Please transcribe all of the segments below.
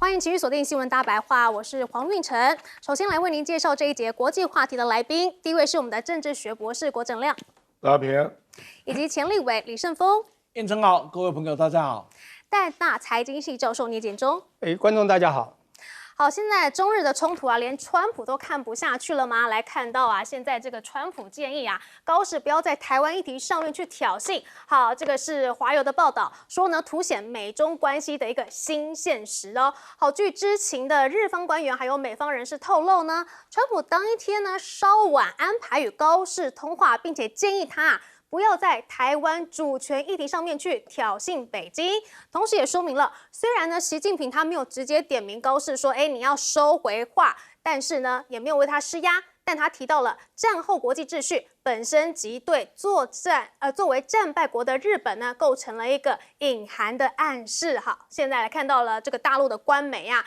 欢迎持续锁定新闻大白话，我是黄运成。首先来为您介绍这一节国际话题的来宾，第一位是我们的政治学博士郭正亮，大家平安，以及前立委李胜峰。运成好，各位朋友大家好。淡大财经系教授聂建中。观众大家好。好，现在中日的冲突啊，连川普都看不下去了吗？来看到啊，现在这个川普建议啊，高市不要在台湾议题上面去挑衅。好，这个是华邮的报道说呢，凸显美中关系的一个新现实哦。好，据知情的日方官员还有美方人士透露呢，川普当一天呢稍晚安排与高市通话，并且建议他不要在台湾主权议题上面去挑衅北京，同时也说明了，虽然呢习近平他没有直接点名高市说，你要收回话，但是呢也没有为他施压，但他提到了战后国际秩序本身即对作为战败国的日本呢构成了一个隐含的暗示。好，现在来看到了这个大陆的官媒啊。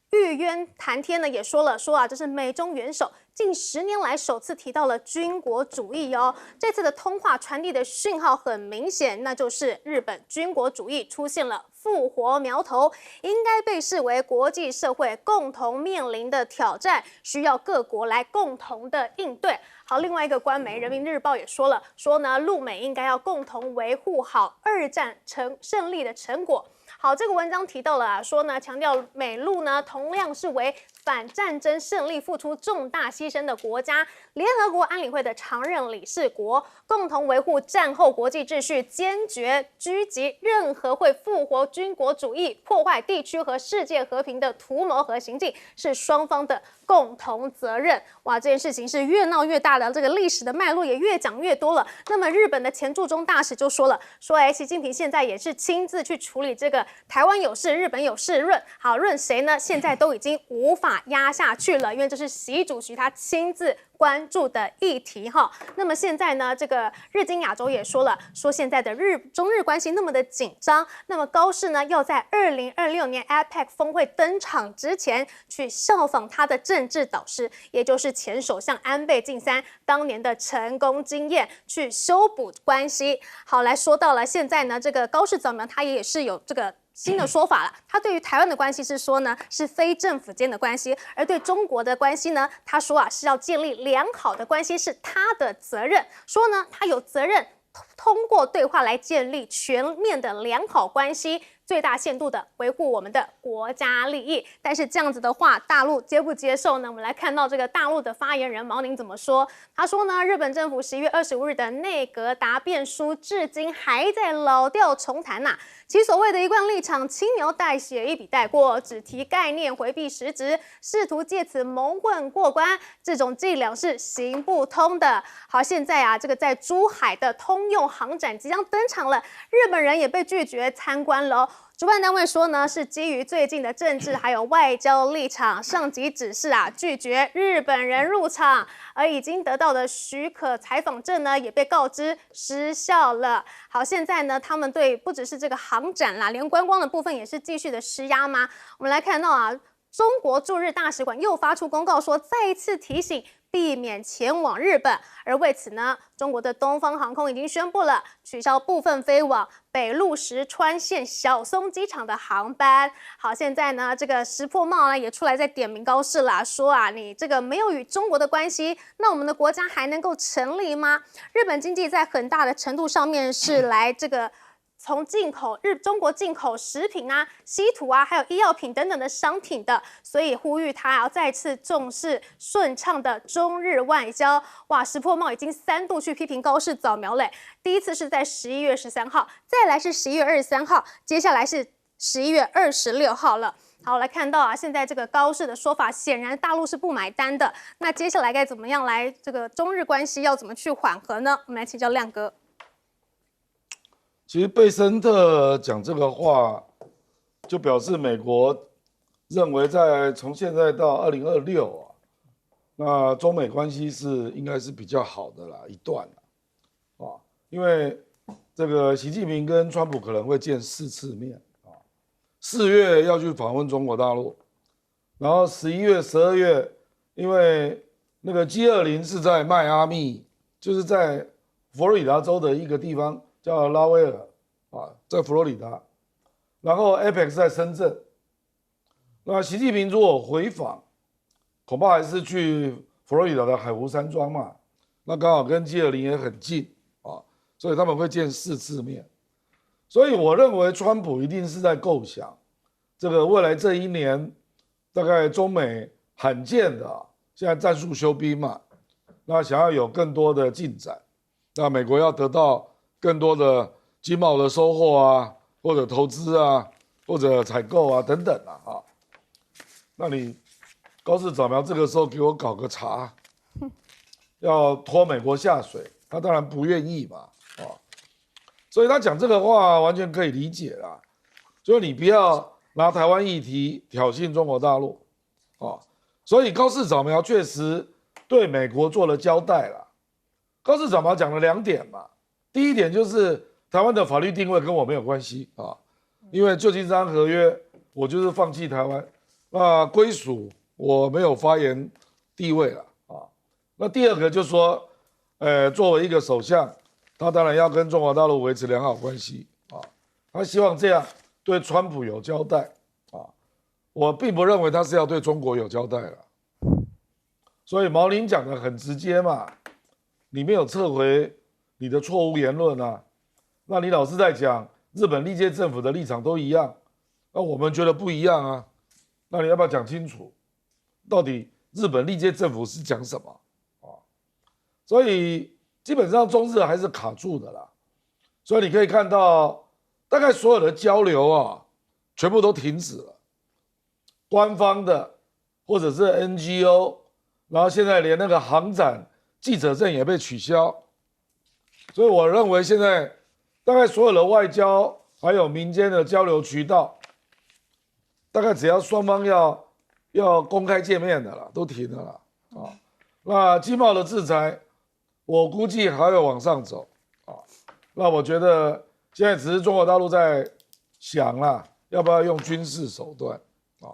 玉渊谈天呢也说啊，这是美中元首近10年来首次提到了军国主义哦。这次的通话传递的讯号很明显，那就是日本军国主义出现了复活苗头，应该被视为国际社会共同面临的挑战，需要各国来共同的应对。好，另外一个官媒《人民日报》也说呢，陆美应该要共同维护好2战胜利的成果。好，这个文章提到了啊，说呢，强调美陆呢同样是为反战争胜利付出重大牺牲的国家，联合国安理会的常任理事国，共同维护战后国际秩序，坚决狙击任何会复活军国主义、破坏地区和世界和平的图谋和行径，是双方的共同责任。哇，这件事情是越闹越大的，这个历史的脉络也越讲越多了。那么日本的前驻中大使就说习近平现在也是亲自去处理这个台湾有事，日本有事论。好，论谁呢？现在都已经无法压下去了，因为这是习主席他亲自关注的议题哈。那么现在呢，这个日经亚洲也说现在的中日关系那么的紧张，那么高市呢要在2026年 APEC 峰会登场之前去效仿他的政治导师，也就是前首相安倍晋三当年的成功经验，去修补关系。好，来说到了现在呢，这个高市早苗他也是有这个新的说法了，他对于台湾的关系是说呢，是非政府间的关系，而对中国的关系呢，他说是要建立良好的关系，是他的责任。说呢，他有责任通过对话来建立全面的良好关系，最大限度的维护我们的国家利益。但是这样子的话，大陆接不接受呢？我们来看到这个大陆的发言人毛宁怎么说。他说呢，日本政府11月25日的内阁答辩书至今还在老调重弹呐，其所谓的一贯立场轻描淡写，一笔带过，只提概念，回避实质，试图借此蒙混过关，这种伎俩是行不通的。好，现在啊，这个在珠海的通用航展即将登场了，日本人也被拒绝参观了。主办单位说呢，是基于最近的政治还有外交立场，上级指示拒绝日本人入场，而已经得到的许可采访证呢，也被告知失效了。好，现在呢，他们对不只是这个航展啦，连观光的部分也是继续的施压吗？我们来看到啊，中国驻日大使馆又发出公告说，再一次提醒避免前往日本，而为此呢，中国的东方航空已经宣布了取消部分飞往北陆石川县小松机场的航班。好，现在呢，这个石破茂呢也出来在点名高市啦，说你这个没有与中国的关系，那我们的国家还能够成立吗？日本经济在很大的程度上面是来这个从中国进口食品啊、稀土啊，还有医药品等等的商品的，所以呼吁他要再次重视顺畅的中日外交。哇，石破茂已经3度去批评高市早苗嘞，第一次是在11月13号，再来是11月23号，接下来是11月26号了。好，来看到现在这个高市的说法，显然大陆是不买单的。那接下来该怎么样来这个中日关系要怎么去缓和呢？我们来请教亮哥。其实贝森特讲这个话，就表示美国认为从现在到2026那中美关系应该是比较好的啦，一段因为这个习近平跟川普可能会见4次面4月要去访问中国大陆，然后11月、12月，因为那个 G20 是在迈阿密，就是在佛罗里达州的一个地方。叫拉威尔在佛罗里达，然后 APEC 在深圳，那习近平如果回访，恐怕还是去佛罗里达的海湖山庄嘛，那刚好跟G20也很近啊，所以他们会见4次面。所以我认为川普一定是在构想这个未来这1年，大概中美罕见的现在战术休兵嘛，那想要有更多的进展，那美国要得到更多的经贸的收获啊，或者投资啊，或者采购啊等等啊，那你高市早苗这个时候给我搞个茶，要拖美国下水，他当然不愿意嘛，所以他讲这个话完全可以理解啦，所以你不要拿台湾议题挑衅中国大陆，所以高市早苗确实对美国做了交代啦。高市早苗讲了2点嘛，第一点就是台湾的法律定位跟我没有关系啊，因为旧金山合约我就是放弃台湾，那归属我没有发言地位了啊。那第二个就是说，作为一个首相，他当然要跟中国大陆维持良好关系啊，他希望这样对川普有交代啊。我并不认为他是要对中国有交代了，所以毛林讲的很直接嘛，你没有撤回你的错误言论啊，那你老是在讲日本历届政府的立场都一样，那我们觉得不一样啊，那你要不要讲清楚，到底日本历届政府是讲什么啊？所以基本上中日还是卡住的啦，所以你可以看到，大概所有的交流啊，全部都停止了，官方的或者是 NGO， 然后现在连那个航展记者证也被取消，所以我认为现在大概所有的外交还有民间的交流渠道，大概只要双方要公开见面的啦，都停了啦啊。那经贸的制裁，我估计还会往上走啊。那我觉得现在只是中国大陆在想啦，要不要用军事手段啊？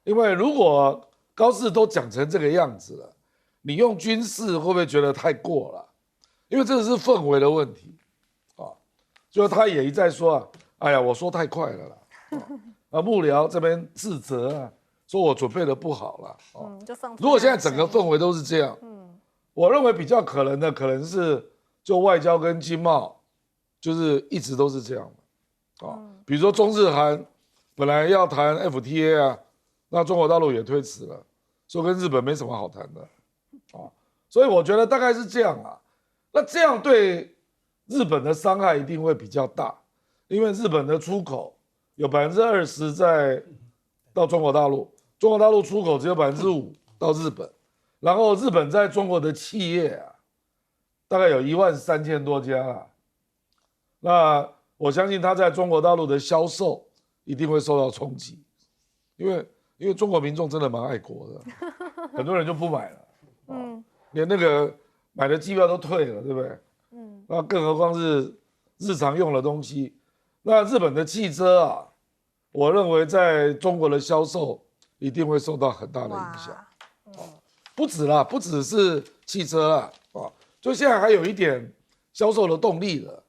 因为如果高市都讲成这个样子了，你用军事会不会觉得太过了？因为这个是氛围的问题啊。就他也一再说啊，哎呀，我说太快了啦。幕僚这边自责啊，说我准备的不好了。就放。如果现在整个氛围都是这样，我认为比较可能的可能是就外交跟经贸，就是一直都是这样的。比如说中日韩本来要谈 FTA 啊，那中国大陆也推迟了，说跟日本没什么好谈的。所以我觉得大概是这样啊。那这样对日本的伤害一定会比较大，因为日本的出口有20%到中国大陆，中国大陆出口只有5%到日本，然后日本在中国的企业啊，大概有13000多家啊。那我相信他在中国大陆的销售一定会受到冲击，因为中国民众真的蛮爱国的，很多人就不买了，连那个买的机票都退了，对不对？那更何况是日常用的东西。那日本的汽车啊，我认为在中国的销售一定会受到很大的影响。不止啦，不只是汽车啦，就现在还有一点销售的动力了，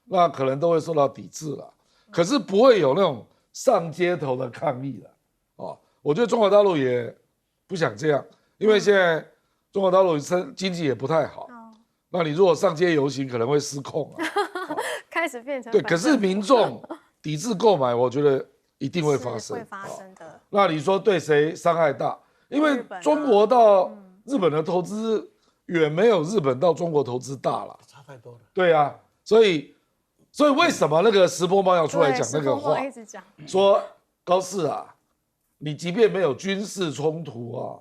那可能都会受到抵制了。可是不会有那种上街头的抗议了。我觉得中国大陆也不想这样，因为现在中国大陆经济也不太好。那你如果上街游行，可能会失控啊。开始变成对，可是民众抵制购买，我觉得一定会发生，会发生的。那你说对谁伤害大？因为中国到日本的投资远没有日本到中国投资大了，差太多了。对啊，所以为什么那个石破茂要出来讲那个话，说高市啊，你即便没有军事冲突啊，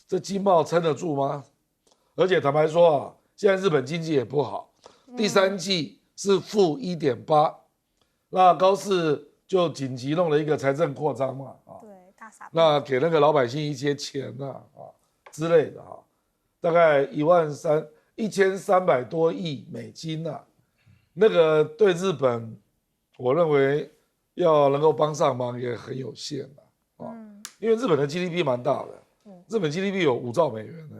这经贸撑得住吗？而且坦白说啊，现在日本经济也不好，第3季是-1.8%，那高市就紧急弄了一个财政扩张嘛，对，大撒，那给那个老百姓一些钱之类的大概1300多亿美金那个对日本，我认为要能够帮上忙也很有限因为日本的 GDP 蛮大的，日本 GDP 有5兆美元呢，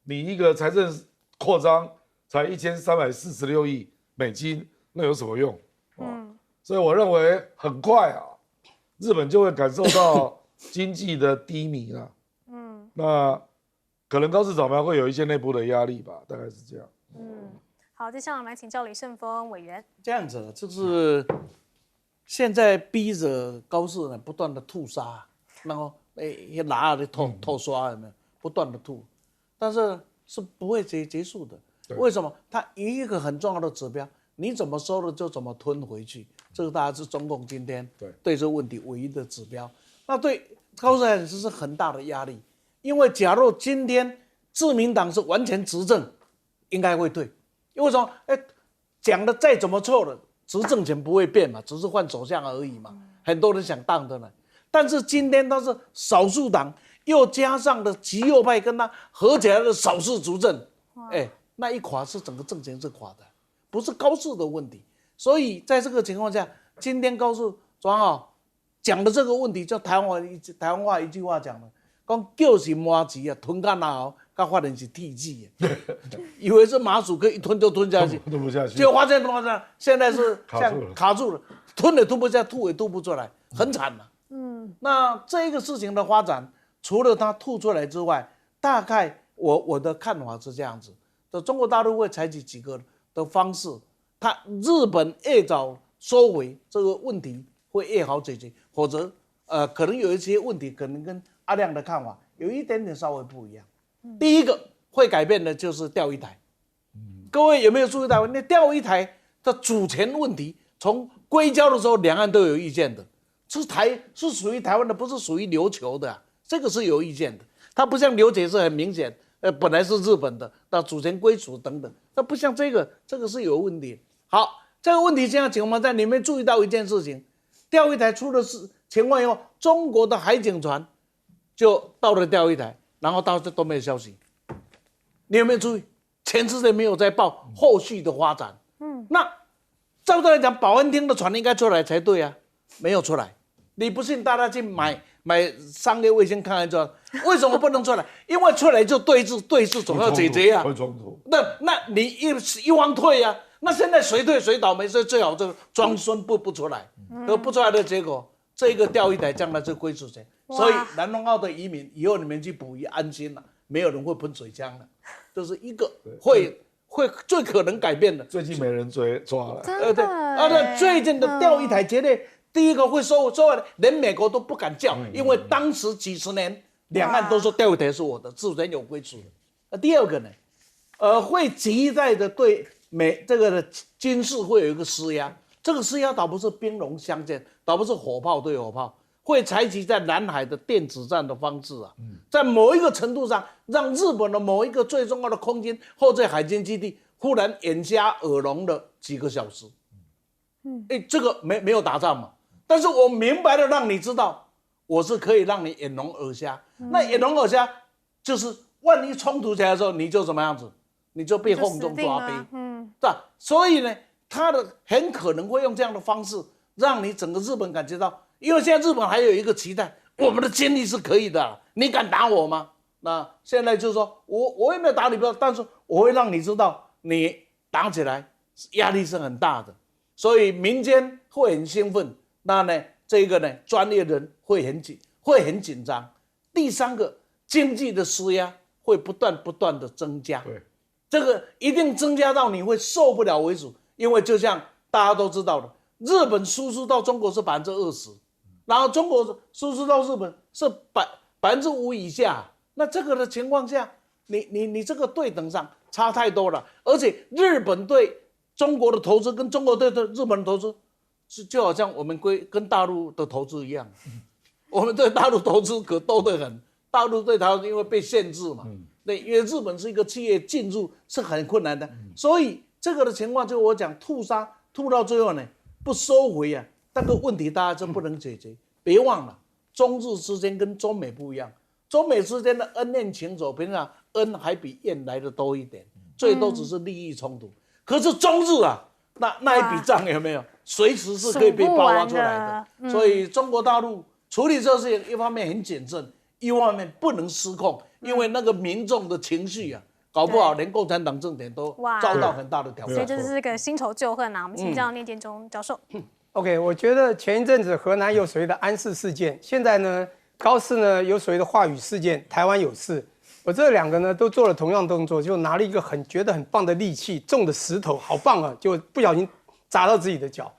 你一个财政扩张才1346亿美金，那有什么用？所以我认为很快日本就会感受到经济的低迷啦。那可能高市早苗会有一些内部的压力吧，大概是这样。好，接下来我们来请教李胜峰委员。这样子就是现在逼着高市呢不断的吐沙，然后拿的吐刷有没有？不断的吐，但是是不会结束的。为什么？它一个很重要的指标，你怎么收了就怎么吞回去，这个大概是中共今天对这个问题唯一的指标。那对高市来讲是很大的压力。因为假如今天自民党是完全执政，应该会退。因为什么？讲的再怎么错了，执政权不会变嘛，只是换首相而已嘛。很多人想当的呢，但是今天他是少数党，又加上了极右派跟他合起来的少数主政，那一垮是整个政权是垮的，不是高市的问题。所以在这个情况下，今天高市讲的这个问题，就台湾话一句话讲的。讲叫是麻糍啊，吞到哪后，才发现是铁剂以为是麻薯可以一吞就吞下去，吞不下去，结果发现现在是卡住了，吞也吞不下，吐也吐不出来，很惨了。那这个事情的发展，除了它吐出来之外，大概我的看法是这样子：中国大陆会采取几个的方式，日本越早收回这个问题会越好解决，否则可能有一些问题可能跟阿亮的看法有一点点稍微不一样。第一个会改变的就是钓鱼台。各位有没有注意到，那钓鱼台的主权问题，从归交的时候，两岸都有意见的，是属于台湾的，不是属于琉球的这个是有意见的。它不像琉球是很明显，本来是日本的，那主权归属等等，那不像这个是有问题。好，这个问题现在请我们在里面注意到一件事情：钓鱼台出了情况以后，中国的海警船就到了钓鱼台，然后到这都没有消息。你有没有注意？全世界没有在报后续的发展。那照道理讲，保安厅的船应该出来才对啊，没有出来。你不信，大家去买商业卫星看看就知道，为什么不能出来？因为出来就对峙总要解决啊。会冲突。那你一方退啊，那现在谁退谁倒霉，所以最好就装孙不出来。不出来的结果，这个钓鱼台将来就归属谁？所以南龙澳的渔民以后你们去捕鱼安心了，没有人会喷水枪了。这是一个会最可能改变的。最近没人抓了。对，最近的钓鱼台绝对第一个会收回，连美国都不敢叫，因为当时几十年两岸都说钓鱼台是我的，主权有归属的。第二个呢，会急在的对这个的军事会有一个施压，这个施压倒不是兵戎相见，倒不是火炮对火炮。会采取在南海的电子战的方式在某一个程度上，让日本的某一个最重要的空军或者海军基地忽然眼瞎耳聋了几个小时。这个没有打仗嘛，但是我明白的让你知道，我是可以让你眼聋耳瞎。那眼聋耳瞎就是万一冲突起来的时候，你就怎么样子，你就被轰动抓背，对吧？所以呢，他很可能会用这样的方式，让你整个日本感觉到。因为现在日本还有一个期待，我们的军力是可以的，你敢打我吗？那现在就是说我也没有打你不到，但是我会让你知道，你打起来压力是很大的，所以民间会很兴奋。那呢，这个呢，专业人会很紧张。第三个，经济的施压会不断的增加，对，这个一定增加到你会受不了为止。因为就像大家都知道的，日本输出到中国是20%。然后中国输出到日本是5%以下，那这个的情况下，你这个对等上差太多了，而且日本对中国的投资跟中国对日本的投资就好像我们跟大陆的投资一样，我们对大陆投资可多得很，大陆对它因为被限制嘛，对，因为日本是一个企业进入是很困难的，所以这个的情况就我讲吐到最后呢不收回啊。这个问题大家就不能解决。别忘了，中日之间跟中美不一样，中美之间的恩怨情仇，平常恩还比怨来的多一点，最多只是利益冲突。可是中日那一笔账有没有，随时是可以被爆发出来的。所以中国大陆处理这事情，一方面很谨慎，一方面不能失控，因为那个民众的情绪搞不好连共产党政权都遭到很大的挑战。所以这是个新仇旧恨我们请教聂建中教授。OK， 我觉得前一阵子河南有所谓的安氏事件，现在呢高市呢有所谓的话语事件，台湾有事。我这两个呢都做了同样动作，就拿了一个觉得很棒的利器，重的石头，好棒啊，就不小心砸到自己的脚，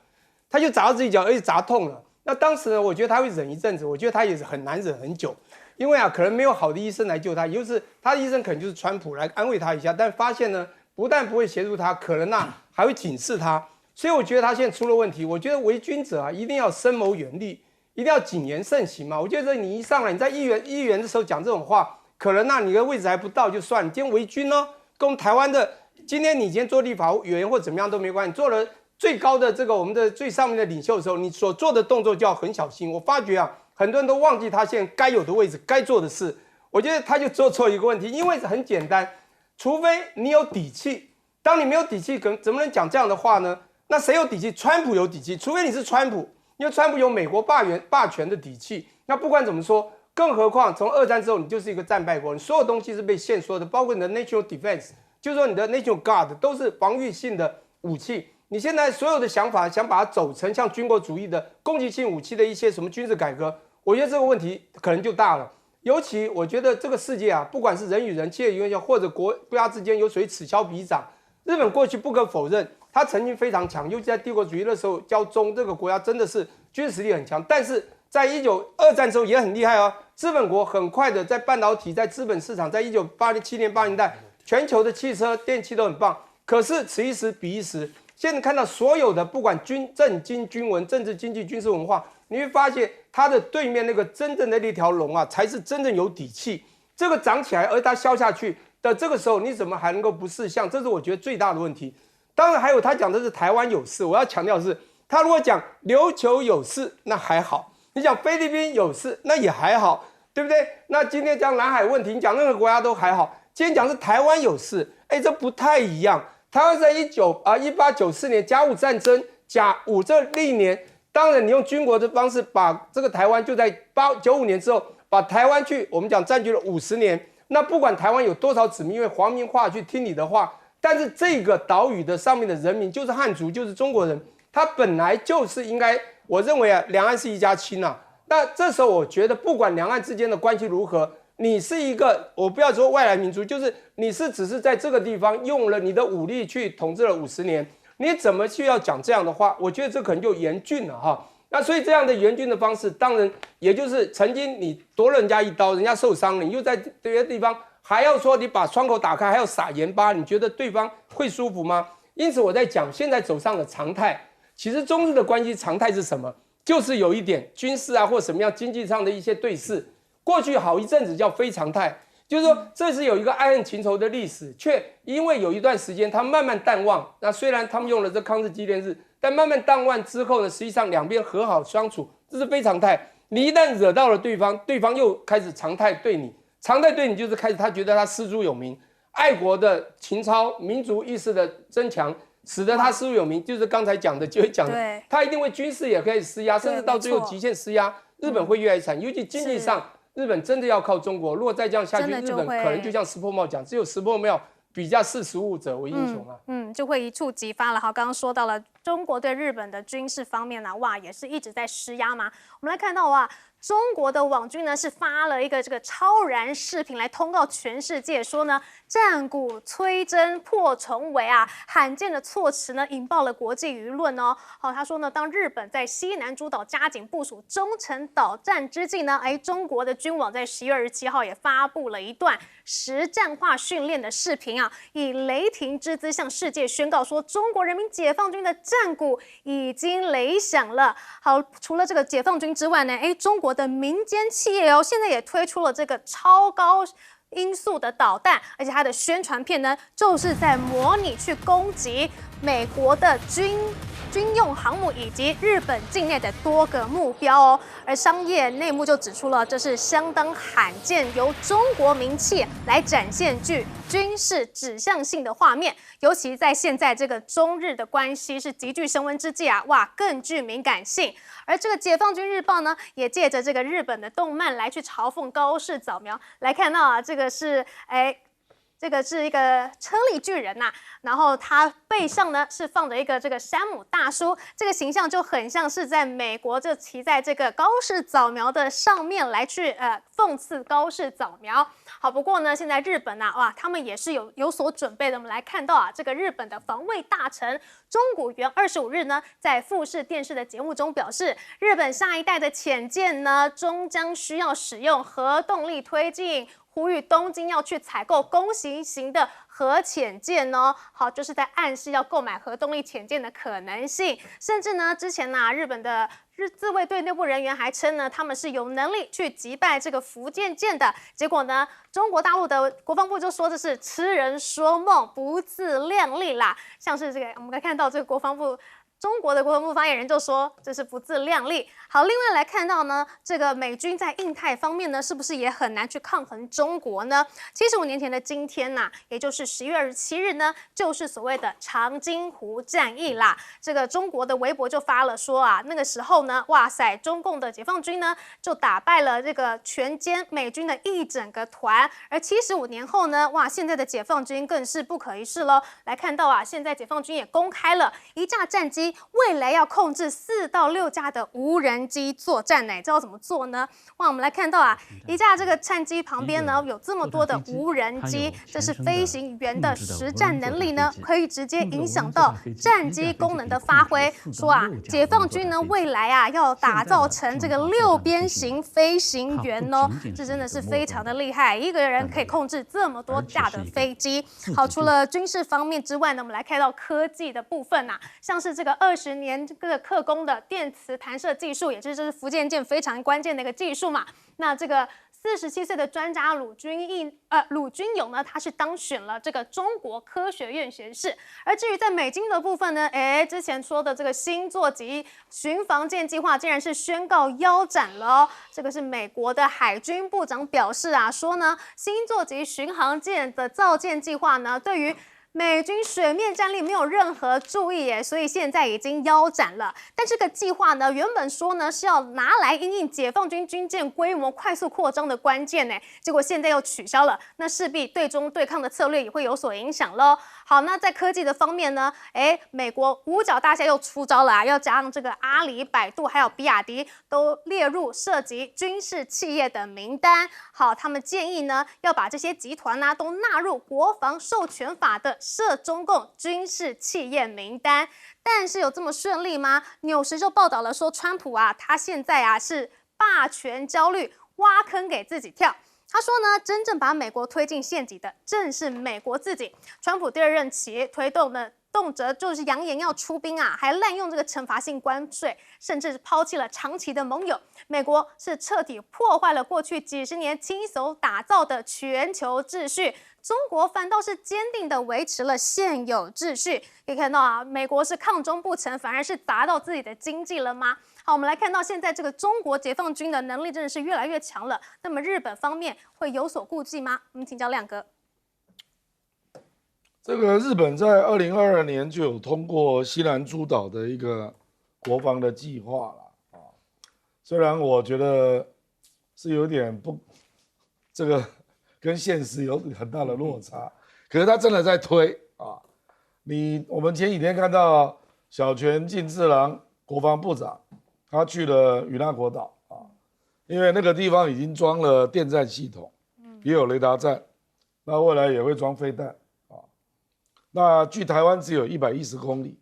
他就砸到自己脚，而且砸痛了。那当时呢，我觉得他会忍一阵子，我觉得他也是很难忍很久，因为可能没有好的医生来救他，也就是他的医生可能就是川普来安慰他一下，但发现呢，不但不会协助他，可能还会警示他。所以我觉得他现在出了问题。我觉得为君者一定要深谋远虑，一定要谨言慎行嘛。我觉得你一上来你在议员的时候讲这种话，可能你的位置还不到就算，你今天为君呢，跟我们台湾的今天你今天做立法委员或怎么样都没关系，你做了最高的这个我们的最上面的领袖的时候，你所做的动作就要很小心。我发觉很多人都忘记他现在该有的位置该做的事。我觉得他就做错一个问题，因为很简单，除非你有底气。当你没有底气，怎么能讲这样的话呢？那谁有底气？川普有底气，除非你是川普，因为川普有美国霸权的底气。那不管怎么说，更何况从二战之后，你就是一个战败国，你所有东西是被限缩的，包括你的 national defense， 就是说你的 national guard 都是防御性的武器。你现在所有的想法想把它走成像军国主义的攻击性武器的一些什么军事改革，我觉得这个问题可能就大了。尤其我觉得这个世界不管是人与人、企业与企业或者国家之间有属于此消彼长。日本过去不可否认，他曾经非常强，尤其在帝国主义的时候，交中这个国家真的是军事实力很强。但是在二战之后也很厉害哦。资本国很快的在半导体、在资本市场，在1987年、80年代，全球的汽车、电器都很棒。可是此一时彼一时，现在看到所有的不管政经军文、政治经济、军事文化，你会发现它的对面那个真正的那条龙才是真正有底气。这个长起来，而它消下去。的这个时候，你怎么还能够不识相？这是我觉得最大的问题。当然，还有他讲的是台湾有事，我要强调的是，他如果讲琉球有事，那还好；你讲菲律宾有事，那也还好，对不对？那今天讲南海问题，你讲任何国家都还好。今天讲是台湾有事，这不太一样。台湾在1894年甲午战争甲午这历年，当然你用军国的方式把这个台湾就在95年之后把台湾我们讲占据了50年。那不管台湾有多少子民因为皇民化去听你的话，但是这个岛屿的上面的人民就是汉族，就是中国人，他本来就是应该，我认为两岸是一家亲啊。那这时候我觉得，不管两岸之间的关系如何，你是一个，我不要说外来民族，就是你只是在这个地方用了你的武力去统治了50年，你怎么去要讲这样的话？我觉得这可能就严峻了哈。那所以这样的援军的方式，当然也就是曾经你夺了人家一刀，人家受伤了，你又在别的地方还要说你把窗口打开，还要撒盐巴，你觉得对方会舒服吗？因此我在讲现在走上的常态，其实中日的关系常态是什么？就是有一点军事或什么样经济上的一些对峙，过去好一阵子叫非常态，就是说这是有一个爱恨情仇的历史，却因为有一段时间它慢慢淡忘。那虽然他们用了这抗日纪念日。但慢慢淡忘之后呢，实际上两边和好相处，这是非常态。你一旦惹到了对方，对方又开始常态对你，常态对你就是开始他觉得他师出有名，爱国的情操、民族意识的增强，使得他师出有名。就是刚才讲的，就会讲的，他一定会军事也可以施压，甚至到最后极限施压，日本会越来越惨。尤其经济上，日本真的要靠中国。如果再这样下去，日本可能就像石破茂讲，只有石破茂比较识时务者为英雄啊。就会一触即发了。好，刚刚说到了中国对日本的军事方面呢，哇，也是一直在施压嘛。我们来看到中国的网军呢是发了一个这个超燃视频来通告全世界，说呢战鼓催征破重围罕见的措辞呢引爆了国际舆论哦。好，他说呢，当日本在西南诸岛加紧部署中程岛战之际呢，中国的军网在11月27号也发布了一段实战化训练的视频以雷霆之姿向世界宣告说，中国人民解放军的战鼓已经雷响了。好，除了这个解放军之外呢，中国的民间企业现在也推出了这个超高音速的导弹，而且它的宣传片呢，就是在模拟去攻击美国的军用航母以及日本境内的多个目标哦。而商业内幕就指出了，这是相当罕见由中国民企来展现具军事指向性的画面，尤其在现在这个中日的关系是急剧升温之际哇，更具敏感性。而这个解放军日报呢，也借着这个日本的动漫来去嘲讽高市早苗。来看到这个是这个是一个车力巨人呐、然后他背上呢是放着一个这个山姆大叔，这个形象就很像是在美国就骑在这个高市早苗的上面来去讽刺高市早苗。好，不过呢，现在日本哇，他们也是有所准备的。我们来看到这个日本的防卫大臣中谷元25日呢，在富士电视的节目中表示，日本下一代的潜舰呢，终将需要使用核动力推进。呼吁东京要去采购弓形型的核潜舰哦，好，就是在暗示要购买核动力潜舰的可能性。甚至呢，之前日本的自卫队内部人员还称呢，他们是有能力去击败这个福建舰的。结果呢，中国大陆的国防部就说这是痴人说梦，不自量力啦。像是这个，我们可以看到这个中国的国防部发言人就说这是不自量力。好，另外来看到呢，这个美军在印太方面呢，是不是也很难去抗衡中国呢？75年前的今天也就是11月27日呢，就是所谓的长津湖战役啦。这个中国的微博就发了说那个时候呢，哇塞，中共的解放军呢就打败了这个全歼美军的一整个团。而75年后呢，哇，现在的解放军更是不可一世喽。来看到现在解放军也公开了一架战机。未来要控制4到6架的无人机作战呢，知道怎么做呢？哇，我们来看到一架这个战机旁边呢有这么多的无人机，这是飞行员的实战能力呢，可以直接影响到战机功能的发挥。说解放军呢未来要打造成这个6边形飞行员哦，这真的是非常的厉害，一个人可以控制这么多架的飞机。好，除了军事方面之外呢，我们来看到科技的部分像是这个20年这个克工的电磁弹射技术，也就是福建舰非常关键的一个技术嘛。那这个47岁的专家鲁君勇呢，他是当选了这个中国科学院学士。而至于在美军的部分呢，之前说的这个星座级巡防舰计划竟然是宣告腰斩了哦。这个是美国的海军部长表示说呢，星座级巡航舰的造舰计划呢，对于美军水面战力没有任何注意耶，所以现在已经腰斩了。但这个计划呢，原本说呢是要拿来因应解放军军舰规模快速扩张的关键呢，结果现在又取消了，那势必对中对抗的策略也会有所影响咯。好，那在科技的方面呢，美国五角大厦又出招了要加上这个阿里、百度还有比亚迪都列入涉及军事企业的名单。好，他们建议呢要把这些集团都纳入国防授权法的涉中共军事企业名单。但是有这么顺利吗？纽时就报道了说，川普他现在是霸权焦虑，挖坑给自己跳。他说呢，真正把美国推进陷阱的正是美国自己。川普第2任期推动的动辄就是扬言要出兵还滥用这个惩罚性关税，甚至抛弃了长期的盟友。美国是彻底破坏了过去几十年亲手打造的全球秩序，中国反倒是坚定地维持了现有秩序。可以看到美国是抗中不成，反而是砸到自己的经济了吗？好，我们来看到现在这个中国解放军的能力真的是越来越强了。那么日本方面会有所顾忌吗？我们请教亮哥。这个日本在2022年就有通过西南诸岛的一个国防的计划了虽然我觉得是有点这个跟现实有很大的落差，可是他真的在推我们前几天看到小泉进次郎国防部长，他去了与那国岛因为那个地方已经装了电战系统，也有雷达站，那未来也会装飞弹那距台湾只有110公里，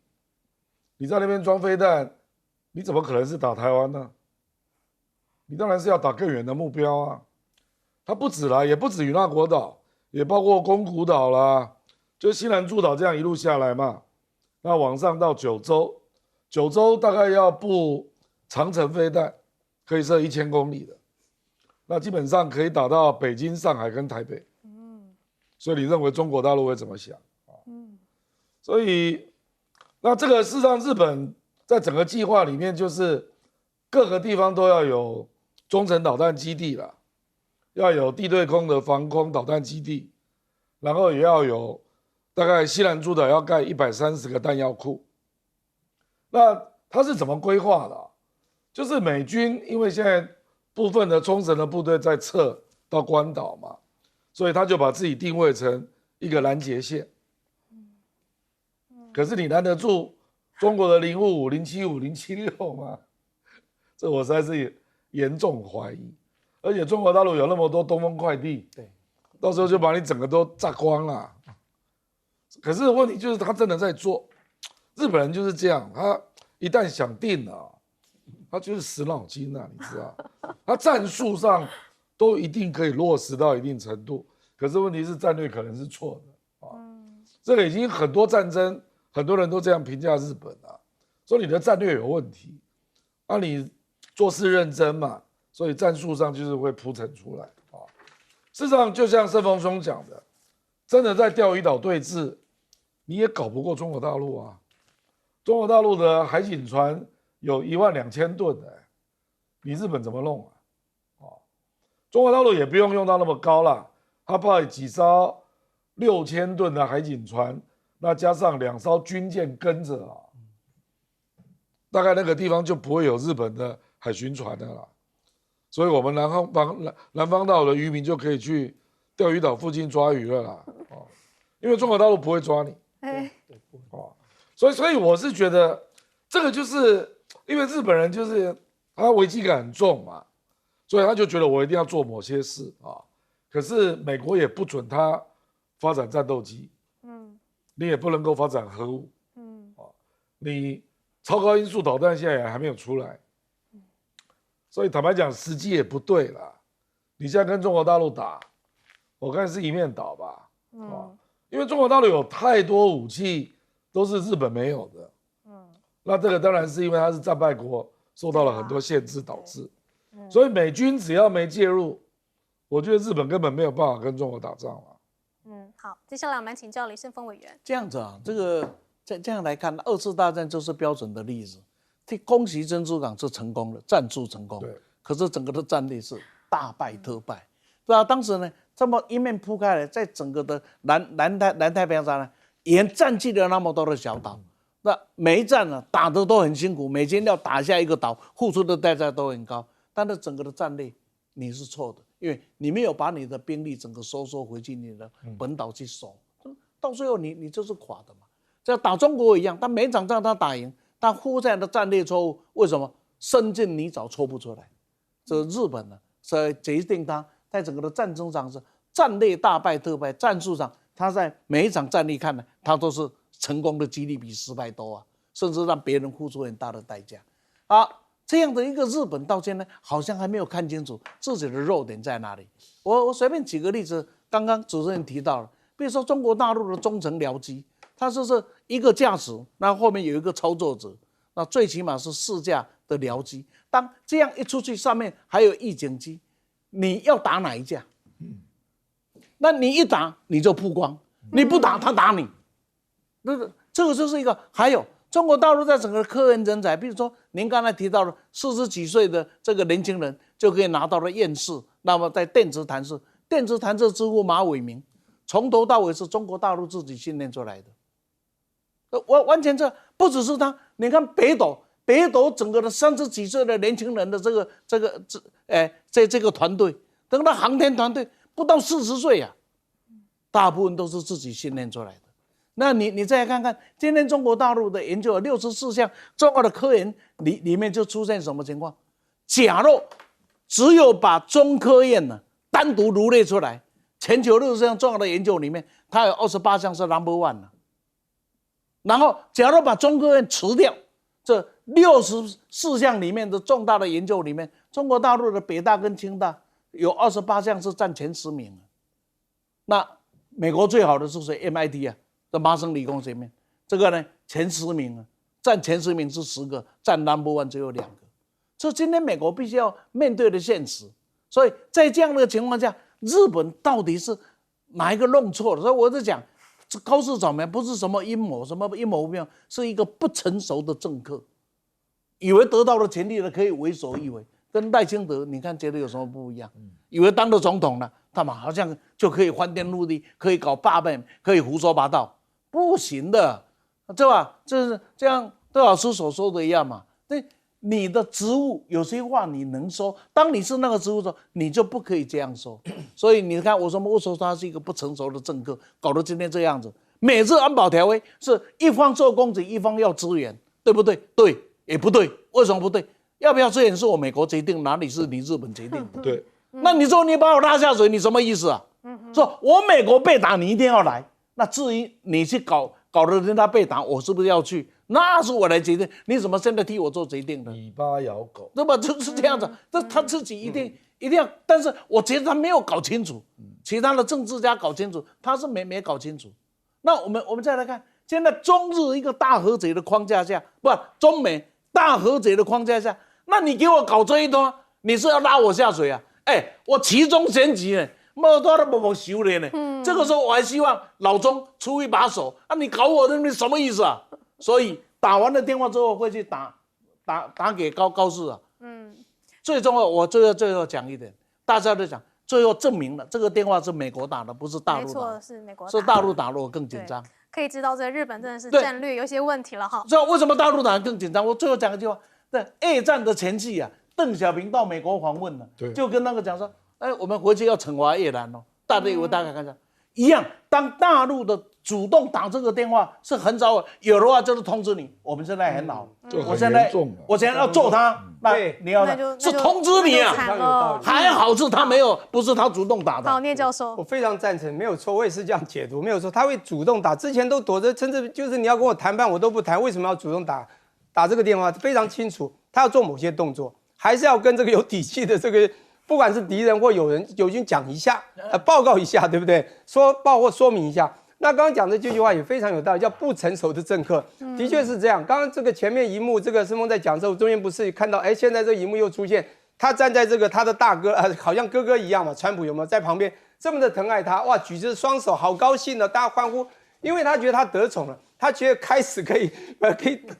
你在那边装飞弹，你怎么可能是打台湾呢？你当然是要打更远的目标它不止啦，也不止与那国岛，也包括宫古岛啦，就是西南诸岛这样一路下来嘛。那往上到九州，九州大概要布长程飞弹，可以射1000公里的，那基本上可以打到北京、上海跟台北。所以你认为中国大陆会怎么想？所以，那这个事实上，日本在整个计划里面，就是各个地方都要有中程导弹基地啦，要有地对空的防空导弹基地，然后也要有大概西南诸岛要盖130个弹药库。那它是怎么规划的就是美军因为现在部分的冲绳的部队在撤到关岛嘛，所以他就把自己定位成一个拦截线。可是你拦得住中国的055、075、076吗？这我实在是严重怀疑。而且中国大陆有那么多东风快递，对，到时候就把你整个都炸光了。可是问题就是他真的在做，日本人就是这样，他一旦想定了，他就是死脑筋啊，你知道？他战术上都一定可以落实到一定程度，可是问题是战略可能是错的啊。这个已经很多战争，很多人都这样评价日本啊，说你的战略有问题，啊你做事认真嘛，所以战术上就是会铺陈出来啊。事实上，就像盛峰兄讲的，真的在钓鱼岛对峙，你也搞不过中国大陆啊。中国大陆的海警船有12000吨的，你日本怎么弄啊？中国大陆也不用到那么高啦，他派几艘6000吨的海警船，那加上2艘军舰跟着啊，大概那个地方就不会有日本的海巡船的啦。所以我们南方岛的渔民就可以去钓鱼岛附近抓鱼了啦，因为中国大陆不会抓你，所以我是觉得这个就是因为日本人就是他危机感很重嘛，所以他就觉得我一定要做某些事啊。可是美国也不准他发展战斗机，你也不能够发展核武，你超高音速导弹现在也还没有出来。所以坦白讲，时机也不对啦。你现在跟中国大陆打，我看是一面倒吧。因为中国大陆有太多武器都是日本没有的。那这个当然是因为它是战败国，受到了很多限制导致。所以美军只要没介入，我觉得日本根本没有办法跟中国打仗了。好，接下来我们请教李胜峰委员。这样子啊，这个这样来看，2次大战就是标准的例子。攻袭珍珠港是成功了，战术成功，可是整个的战力是大败特败。对啊，当时呢这么一面铺开来，在整个的南太平洋上呢，也占据了那么多的小岛。那每一战呢打得都很辛苦，美军要打下一个岛，付出的代价都很高。但是整个的战力你是错的，因为你没有把你的兵力整个收缩回去你的本岛去守，到最后你就是垮的嘛。这打中国一样，他每一场仗他打赢。但忽然的战略错误，为什么深进泥沼抽不出来？这日本呢，所以决定他在整个的战争上是战略大败特败，战术上他在每一场战役看呢，他都是成功的几率比失败多啊，甚至让别人付出很大的代价。这样的一个日本到现在好像还没有看清楚自己的弱点在哪里。我随便举个例子，刚刚主持人提到了，比如说中国大陆的中程僚机。它就是一个驾驶，那后面有一个操作者，那最起码是4架的僚机。当这样一出去，上面还有预警机，你要打哪一架？那你一打你就曝光，你不打他打你。这个就是一个。还有中国大陆在整个科研人才，比如说您刚才提到的40几岁的这个年轻人就可以拿到了院士，那么在电子弹射之父马伟明，从头到尾是中国大陆自己训练出来的。完全这不只是他，你看北斗整个的30几岁的年轻人的这个团队，等到航天团队不到40岁啊，大部分都是自己训练出来的。那你再看看今天中国大陆的研究64项重要的科研里面就出现什么情况？假若只有把中科院呢单独罗列出来，全球60项重要的研究里面，它有28项是 No.1 了。然后，假如把中科院除掉，这64项里面的重大的研究里面，中国大陆的北大跟清大有28项是占前10名。那美国最好的是谁 ？MIT 啊，在麻省理工学院，这个呢前10名啊，占前10名是10个，占 No.1 只有2个。这今天美国必须要面对的现实。所以在这样的情况下，日本到底是哪一个弄错了？所以我在讲。高市早苗不是什么阴谋，是一个不成熟的政客，以为得到了权力了可以为所欲为，跟赖清德你看觉得有什么不一样？以为当了总统了，他们好像就可以翻天覆地，可以搞罢免，可以胡说八道，不行的，对吧？这是这样，邓老师所说的一样嘛。你的职务有些话你能说，当你是那个职务的时候，你就不可以这样说。所以你看，我说他是一个不成熟的政客，搞得今天这样子。每次安保条约是一方做攻击，一方要支援，对不对？对，也不对。为什么不对？要不要支援是我美国决定，哪里是你日本决定的？对，那你说你把我拉下水，你什么意思啊？说我美国被打，你一定要来。那至于你去搞得人家被打，我是不是要去？那是我来决定，你怎么现在替我做决定呢？尾巴咬狗，对吧？就是这样子，他自己一定要，但是我觉得他没有搞清楚，其他的政治家搞清楚，他是没搞清楚。那我们再来看，现在中日一个大和解的框架下，不，中美大和解的框架下，那你给我搞这一段，你是要拉我下水啊？我其中选举呢，没多都没修炼呢。这个时候我还希望老中出一把手啊！你搞我，你什么意思啊？所以打完了电话之后会去打给高市啊。最重要，我最后讲一点，大家都讲，最后证明了这个电话是美国打的，不是大陆打的。没错，是美国打的。是大陆打了，我更紧张。可以知道这日本真的是战略有些问题了哈。知道为什么大陆打得更紧张？我最后讲一句话：在二战的前夕啊，邓小平到美国访问了，就跟那个讲说，我们回去要惩罚越南哦。大家以为大家看一下一样，当大陆的主动打这个电话是很早有的话，就是通知你，我们现在很好，我现在要揍他，那你要是通知你啊，还好是他没有，不是他主动打的。好，聂教授，我非常赞成，没有错，我也是这样解读，没有错，他会主动打，之前都躲着，甚至就是你要跟我谈判，我都不谈，为什么要主动打这个电话？非常清楚，他要做某些动作，还是要跟这个有底气的这个。不管是敌人或友军讲一下，报告一下，对不对？或说明一下。那刚刚讲的这句话也非常有道理，叫不成熟的政客，的确是这样。刚刚这个前面一幕，这个申峰在讲的时候，中间不是看到，现在这一幕又出现，他站在这个他的大哥，好像哥哥一样嘛，川普有没有在旁边这么的疼爱他？哇，举着双手，好高兴的，大家欢呼，因为他觉得他得宠了，他觉得开始可以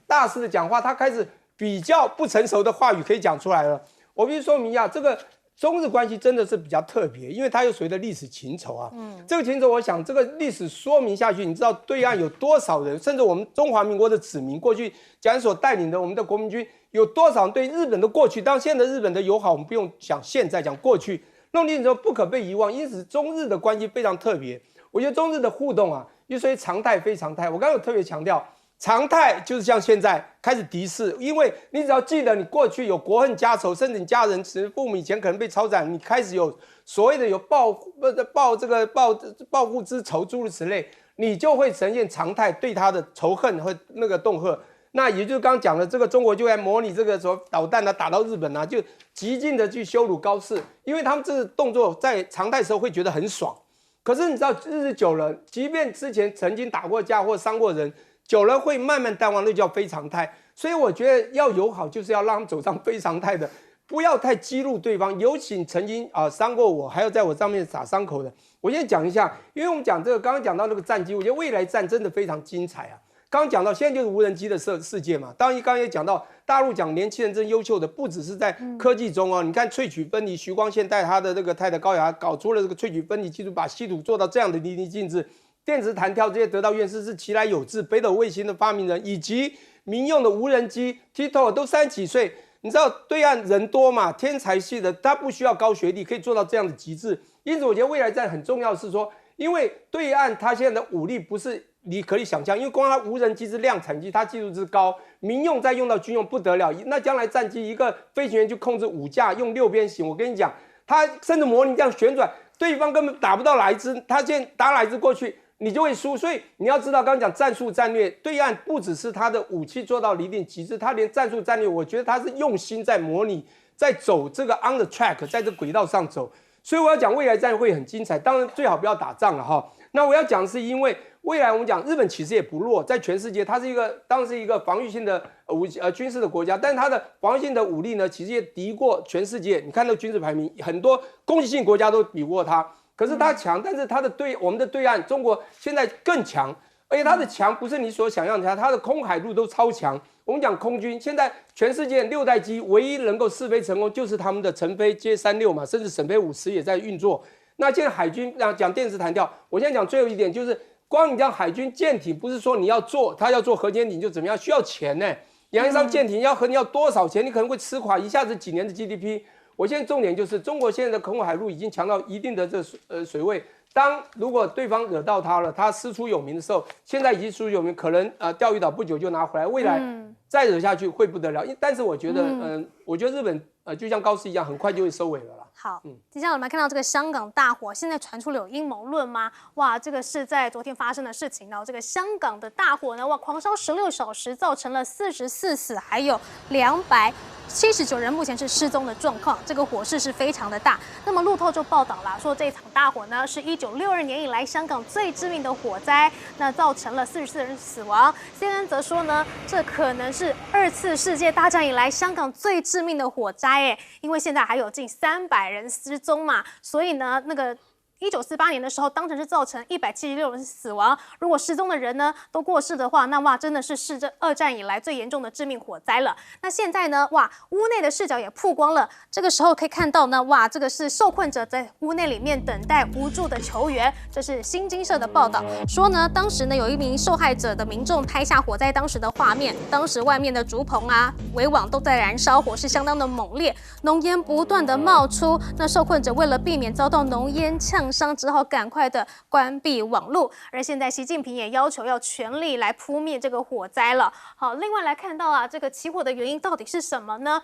大肆的讲话，他开始比较不成熟的话语可以讲出来了。我必须说明一下，这个。中日关系真的是比较特别，因为它有所谓的历史情仇啊。这个情仇，我想这个历史说明下去，你知道对岸有多少人，甚至我们中华民国的子民，过去蒋所带领的我们的国民军，有多少人对日本的过去，当然现在日本的友好，我们不用讲现在，讲过去，弄清楚不可被遗忘。因此，中日的关系非常特别。我觉得中日的互动啊，就属于常态非常态。我刚刚有特别强调。常态就是像现在开始敌视，因为你只要记得你过去有国恨家仇，甚至你家人、父母以前可能被抄斩，你开始有所谓的有报复之仇诸如此类，你就会呈现常态对他的仇恨和那个恫吓。那也就是刚刚讲的，这个中国就在模拟这个什么导弹啊打到日本啊，就极尽的去羞辱高市，因为他们这个动作在常态时候会觉得很爽，可是你知道日子久了，即便之前曾经打过架或伤过人。久了会慢慢淡忘，那叫非常态。所以我觉得要友好，就是要让他们走上非常态的，不要太激怒对方。尤其曾经伤过我，还要在我上面撒伤口的。我先讲一下，因为我们讲这个，刚刚讲到那个战机，我觉得未来战真的非常精彩啊。刚刚讲到现在就是无人机的世界嘛，当然刚刚也讲到大陆讲年轻人真优秀的，不只是在科技中哦。你看萃取分离，徐光宪带他的这个太太高雅搞出了这个萃取分离技术，把稀土做到这样的淋漓尽致。电子弹跳这些得到院士是其来有志，北斗卫星的发明人，以及民用的无人机 TikTok 都30几岁。你知道对岸人多嘛，天才系的，他不需要高学历，可以做到这样的极致。因此，我觉得未来战很重要的是说，因为对岸他现在的武力不是你可以想象，因为光它无人机是量产机，它技术之高，民用再用到军用不得了。那将来战机一个飞行员就控制5架，用6边形，我跟你讲，他甚至模拟这样旋转，对方根本打不到哪一支，他现在打哪一支过去。你就会输，所以你要知道，刚刚讲战术战略，对岸不只是他的武器做到一定极致，他连战术战略，我觉得他是用心在模拟，在走这个 on the track， 在这轨道上走。所以我要讲未来战会很精彩，当然最好不要打仗了哈。那我要讲是因为未来我们讲日本其实也不弱，在全世界它是一个当然是一个防御性的军事的国家，但是它的防御性的武力呢，其实也敌过全世界。你看那个军事排名，很多攻击性国家都比不过它。可是它强，但是它的我们的对岸中国现在更强，而且它的强不是你所想象的强，它的空海陆都超强。我们讲空军，现在全世界6代机唯一能够试飞成功，就是他们的成飞歼36嘛，甚至沈飞50也在运作。那现在海军讲电磁弹跳，我现在讲最后一点就是，光你讲海军舰艇，不是说你要做，它要做核潜艇就怎么样，需要钱呢？两岸上舰艇要多少钱？你可能会吃垮一下子几年的 GDP。我现在重点就是中国现在的空海陆已经强到一定的水位。如果对方惹到他了，他师出有名的时候，现在已经师出有名，可能钓鱼岛不久就拿回来，未来再惹下去会不得了。但是我觉得，我觉得日本就像高市一样，很快就会收尾了啦。好，接下来我们来看到这个香港大火，现在传出了有阴谋论吗？哇，这个是在昨天发生的事情呢。这个香港的大火呢，哇，狂烧16小时，造成了44死，还有279人目前是失踪的状况。这个火势是非常的大。那么路透就报道了，说这场大火呢是1962年以来香港最致命的火灾，那造成了44人死亡。CNN 则说呢，这可能是2次世界大战以来香港最致命的火灾，因为现在还有近300人失踪嘛，所以呢，那个1948年的时候，当成是造成176人死亡。如果失踪的人呢都过世的话，那哇，真的是这2战以来最严重的致命火灾了。那现在呢，哇，屋内的视角也曝光了。这个时候可以看到呢，哇，这个是受困者在屋内里面等待无助的求援。这是新京社的报道说呢，当时呢有一名受害者的民众拍下火灾当时的画面，当时外面的竹棚啊、围网都在燃烧，火势相当的猛烈，浓烟不断的冒出。那受困者为了避免遭到浓烟呛伤，只好赶快的关闭网路。而现在习近平也要求要全力来扑灭这个火灾了。好，另外来看到这个起火的原因到底是什么呢？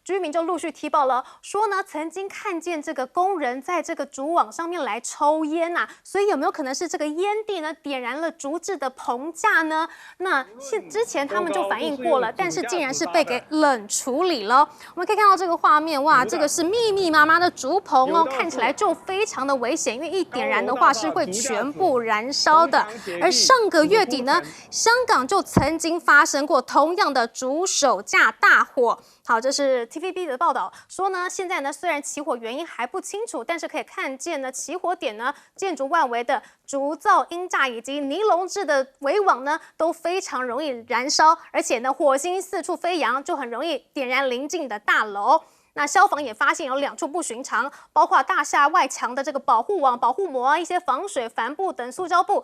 居民就陆续踢爆了，说呢曾经看见这个工人在这个竹网上面来抽烟所以有没有可能是这个烟蒂呢点燃了竹制的棚架呢？那之前他们就反映过了，但是竟然是被给冷处理了。我们可以看到这个画面，哇，这个是密密麻麻的竹棚看起来就非常的危险，因为一点燃的话是会全部燃烧的。而上个月底呢，香港就曾经发生过同样的竹手架大火。好，这是 TVB 的报道说呢，现在呢虽然起火原因还不清楚，但是可以看见呢起火点呢建筑外围的竹造鹰架以及尼龙制的围网呢都非常容易燃烧，而且呢火星四处飞扬，就很容易点燃邻近的大楼。那消防也发现有2处不寻常，包括大厦外墙的这个保护网、保护膜一些防水帆布等塑胶布，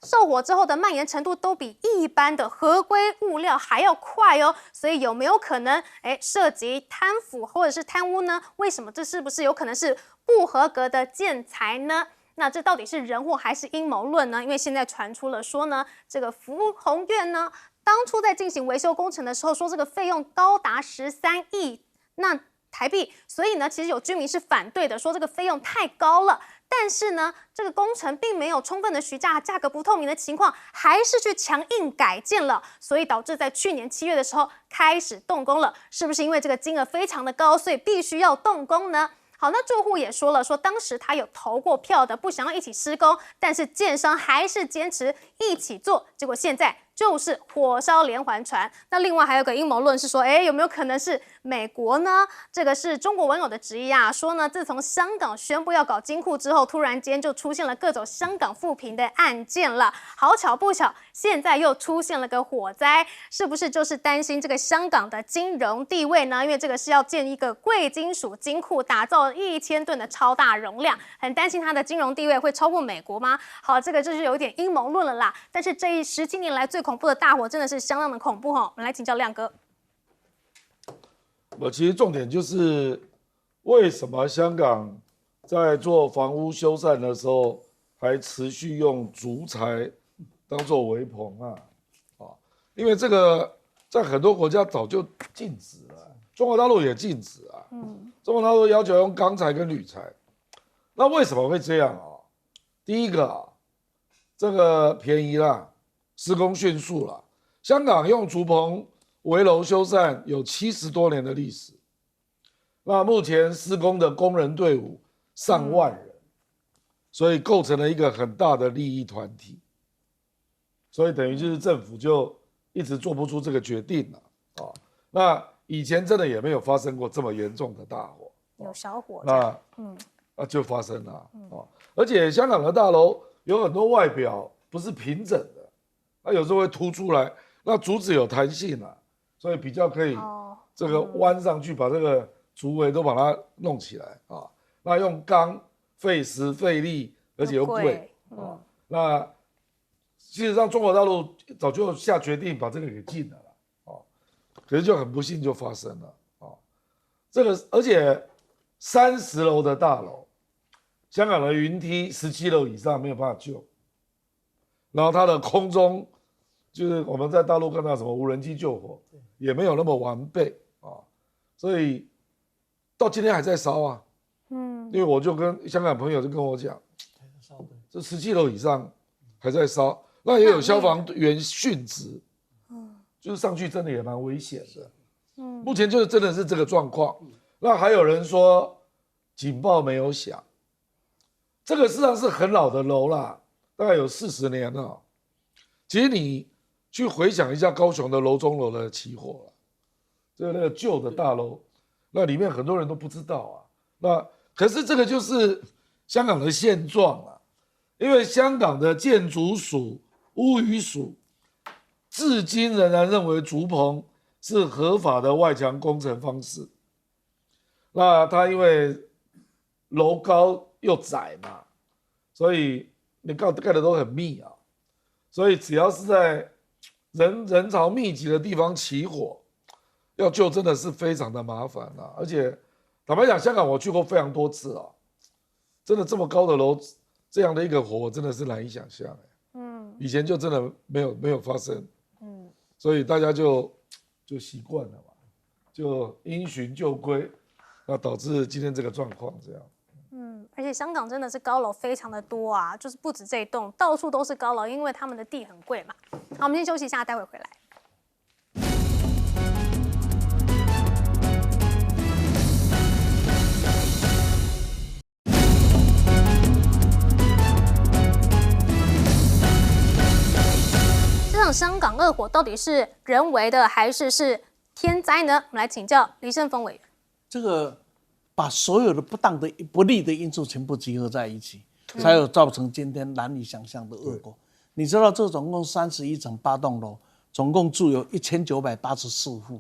受火之后的蔓延程度都比一般的合规物料还要快所以有没有可能涉及贪腐或者是贪污呢？为什么这是不是有可能是不合格的建材呢？那这到底是人祸还是阴谋论呢？因为现在传出了说呢，这个福宏苑呢当初在进行维修工程的时候说这个费用高达13亿台币，所以呢其实有居民是反对的，说这个费用太高了。但是呢，这个工程并没有充分的询价，价格不透明的情况，还是去强硬改建了，所以导致在去年7月的时候开始动工了。是不是因为这个金额非常的高，所以必须要动工呢？好，那住户也说了，说当时他有投过票的，不想要一起施工，但是建商还是坚持一起做，结果现在就是火烧连环船。那另外还有个阴谋论是说，有没有可能是美国呢？这个是中国网友的质疑说呢，自从香港宣布要搞金库之后，突然间就出现了各种香港扶贫的案件了。好巧不巧，现在又出现了个火灾，是不是就是担心这个香港的金融地位呢？因为这个是要建一个贵金属金库，打造1000吨的超大容量，很担心它的金融地位会超过美国吗？好，这个就是有点阴谋论了啦。但是这17年来最恐怖的大火真的是相当的恐怖我们来请教亮哥。其实重点就是为什么香港在做房屋修缮的时候还持续用竹材当做围棚因为这个在很多国家早就禁止了，中国大陆也禁止中国大陆要求用钢材跟铝材。那为什么会这样第一个这个便宜啦，施工迅速啦。香港用竹棚围楼修缮有70多年的历史，那目前施工的工人队伍上万人，所以构成了一个很大的利益团体，所以等于就是政府就一直做不出这个决定了那以前真的也没有发生过这么严重的大火，有小火那就发生了而且香港的大楼有很多外表不是平整的，它有时候会凸出来，那竹子有弹性所以比较可以这个弯上去，把这个竹围都把它弄起来那用钢费时费力，而且又贵那事实上中国大陆早就下决定把这个给禁了可是就很不幸就发生了这个而且30楼的大楼，香港的云梯17楼以上没有办法救，然后它的空中就是我们在大陆看到什么无人机救火，也没有那么完备所以到今天还在烧啊。因为我就跟香港朋友就跟我讲，这17楼以上还在烧，那也有消防员殉职，就是上去真的也蛮危险的。目前就是真的是这个状况。那还有人说警报没有响，这个事实上是很老的楼啦，大概有40年了。其实你去回想一下高雄的楼中楼的起火就是那个旧的大楼，那里面很多人都不知道那可是这个就是香港的现状因为香港的建筑署、屋宇署至今仍然认为竹棚是合法的外墙工程方式。那它因为楼高又窄嘛，所以你盖的都很密所以只要是在人潮密集的地方起火，要救真的是非常的麻烦而且坦白讲，香港我去过非常多次真的这么高的楼，这样的一个火，我真的是难以想象以前就真的没有发生所以大家就习惯了嘛，就因循旧规，那导致今天这个状况这样。而且香港真的是高楼非常的多就是不止这一栋，到处都是高楼，因为他们的地很贵嘛。好，我们先休息一下，待会回来。这场香港恶火到底是人为的还是天灾呢？我们来请教李胜峰委员。这个把所有的不利的因素全部集合在一起，才有造成今天难以想象的恶果。你知道这总共31层8栋楼，总共住有1984户。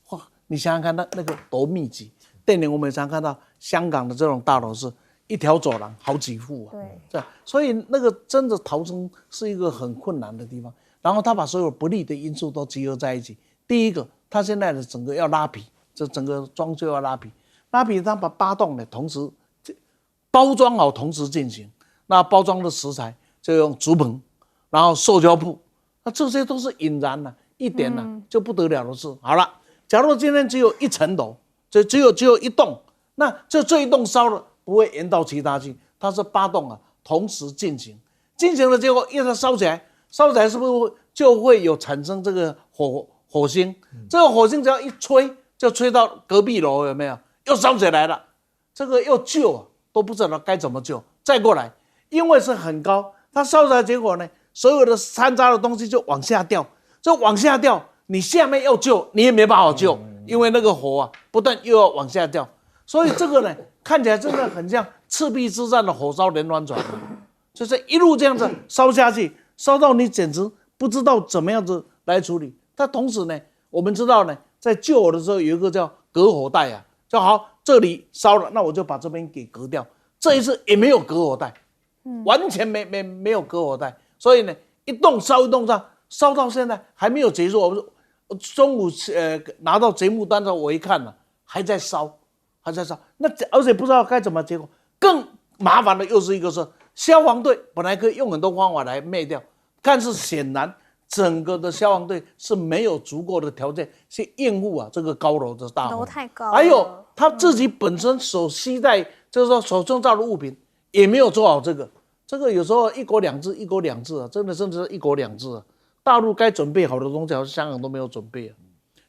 哇，你想想看那个多密集。电影我们也常看到香港的这种大楼是一条走廊好几户对，所以那个真的逃生是一个很困难的地方。然后他把所有不利的因素都集合在一起。第一个，他现在的整个要拉皮，这整个装修要拉皮，他把8栋呢同时包装好，同时进行。那包装的食材就用竹棚，然后塑胶布，那这些都是引燃一点就不得了的事。好了，假如今天只有1层楼，只有1栋，那这一栋烧了不会延到其他去，它是8栋同时进行的结果，一它烧起来是不是就会有产生这个火星？这个火星只要一吹，就吹到隔壁楼，有没有？又烧起来了，这个要救都不知道该怎么救。再过来，因为是很高，它烧起来结果呢，所有的掺杂的东西就往下掉，你下面要救你也没办法救，因为那个火不但又要往下掉，所以这个呢看起来真的很像赤壁之战的火烧连环船，就是一路这样子烧下去，烧到你简直不知道怎么样子来处理。它同时呢，我们知道呢，在救火的时候有一个叫隔火带就好，这里烧了，那我就把这边给隔掉。这一次也没有隔火带，完全没有隔火带，所以呢，一栋烧，烧到现在还没有结束。我中午拿到节目单的时候，我一看还在烧，那而且不知道该怎么结果。更麻烦的又是一个是消防队本来可以用很多方法来灭掉，但是显然整个的消防队是没有足够的条件去应付这个高楼的大火，楼太高了，还有他自己本身所携带，就是说所创造的物品也没有做好这个有时候一国两制真的甚至是一国两制大陆该准备好的东西，好像香港都没有准备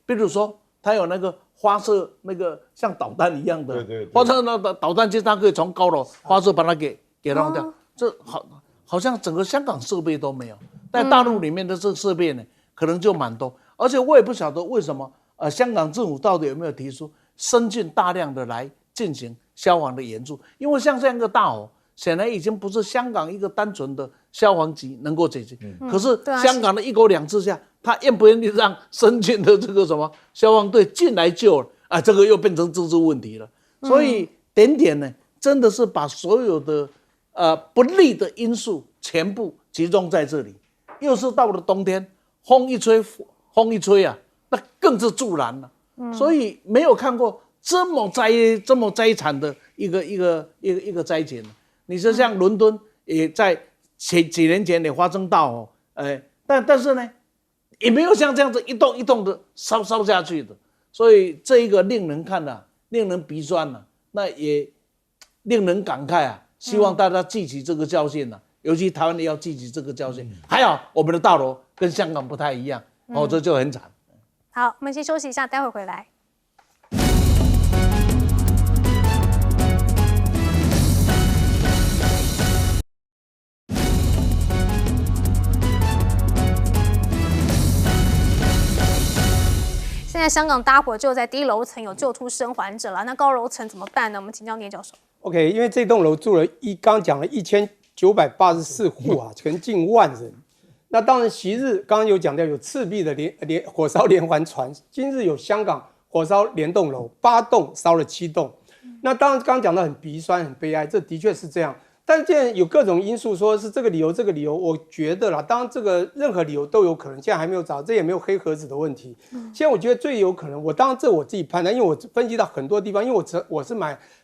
比如说他有那个发射那个像导弹一样的，对，发射那个导弹机，它可以从高楼发射把它给弄掉，这好像整个香港设备都没有。在大陆里面的这个设备呢，可能就蛮多，而且我也不晓得为什么香港政府到底有没有提出伸进大量的来进行消防的援助，因为像这样一个大火，显然已经不是香港一个单纯的消防局能够解决。可是香港的一国两制下，他愿不愿意让伸进的这个什么消防队进来救这个又变成政治问题了。所以点呢，真的是把所有的不利的因素全部集中在这里。又是到了冬天，风一吹那更是助燃了。所以没有看过这么灾惨的一个灾情。你说像伦敦也在几年前也发生到但是呢，也没有像这样子一栋一栋的烧下去的。所以这一个令人看了，令人鼻酸了，那也令人感慨啊！希望大家记起这个教训尤其台湾也要记起这个教训。还好我们的大楼跟香港不太一样，这就很惨。好，我们先休息一下，待会回来。现在香港大火就在低楼层有救出生还者了，那高楼层怎么办呢？我们请教聂教授。OK， 因为这栋楼住了刚讲了1984户啊，可能近万人。那当然，昔日刚刚有讲到有赤壁的火烧连环船，今日有香港火烧连栋楼，8栋烧了7栋。那当然，刚刚讲到很鼻酸、很悲哀，这的确是这样。但是现在有各种因素，说是这个理由，我觉得啦，当然这个任何理由都有可能，现在还没有找，这也没有黑盒子的问题。现在我觉得最有可能，当然这我自己判断，因为我分析到很多地方，因为我是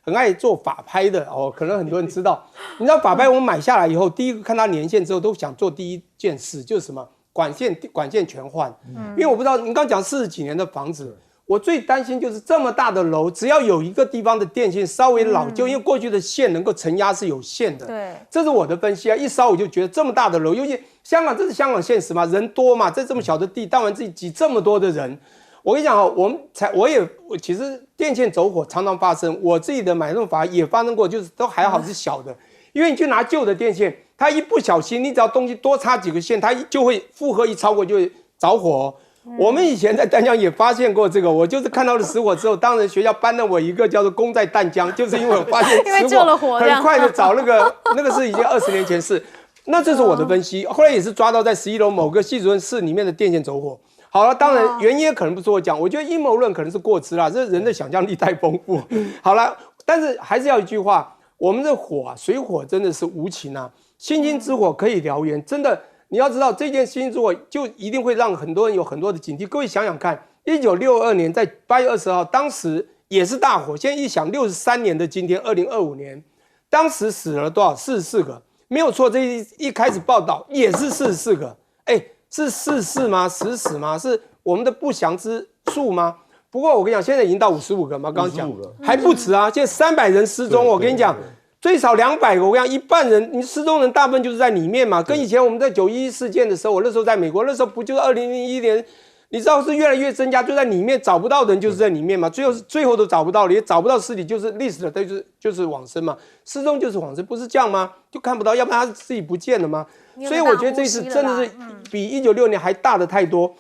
很爱做法拍的可能很多人知道，你知道法拍我买下来以后，第一个看它年限之后，都想做第一件事就是什么管线全换，因为我不知道您刚讲40几年的房子。我最担心就是这么大的楼，只要有一个地方的电线稍微老旧，因为过去的线能够承压是有限的。对，这是我的分析啊。一烧我就觉得这么大的楼，尤其香港，这是香港现实嘛，人多嘛，在这么小的地，当然自己挤这么多的人。我跟你讲我其实电线走火常常发生，我自己的买弄法也发生过，就是都还好是小的，因为你去拿旧的电线，它一不小心，你只要东西多插几个线，它就会负荷一超过就会着火。我们以前在淡江也发现过这个，我就是看到了失火之后，当然学校颁了我一个叫做功在淡江，就是因为我发现失火很快的找那个是已经20年前事，那这是我的分析。后来也是抓到在11楼某个系主任室里面的电线走火。好了，当然原因可能不是我讲，我觉得阴谋论可能是过之啦，这人的想象力太丰富。好了，但是还是要一句话，我们的火水火真的是无情啊，星星之火可以燎原，真的。你要知道这件星星之火就一定会让很多人有很多的警惕。各位想想看，1962年在8月20号，当时也是大火。现在一想，63年的今天，2025年，当时死了多少？44个，没有错。这一开始报道也是44个，是44吗？10死吗？是我们的不祥之数吗？不过我跟你讲，现在已经到55个嘛，刚刚讲还不止啊，现在300人失踪。我跟你讲。最少200个，我跟你讲，一半人，你失踪人大部分就是在里面嘛。跟以前我们在911事件的时候，我那时候在美国，那时候不就是2001年，你知道是越来越增加，就在里面找不到人就是在里面嘛。最后都找不到了，也找不到尸体，就是历史的，就是往生嘛。失踪就是往生，不是这样吗？就看不到，要不然他自己不见了吗？所以我觉得这一次真的是比1966年还大的太多。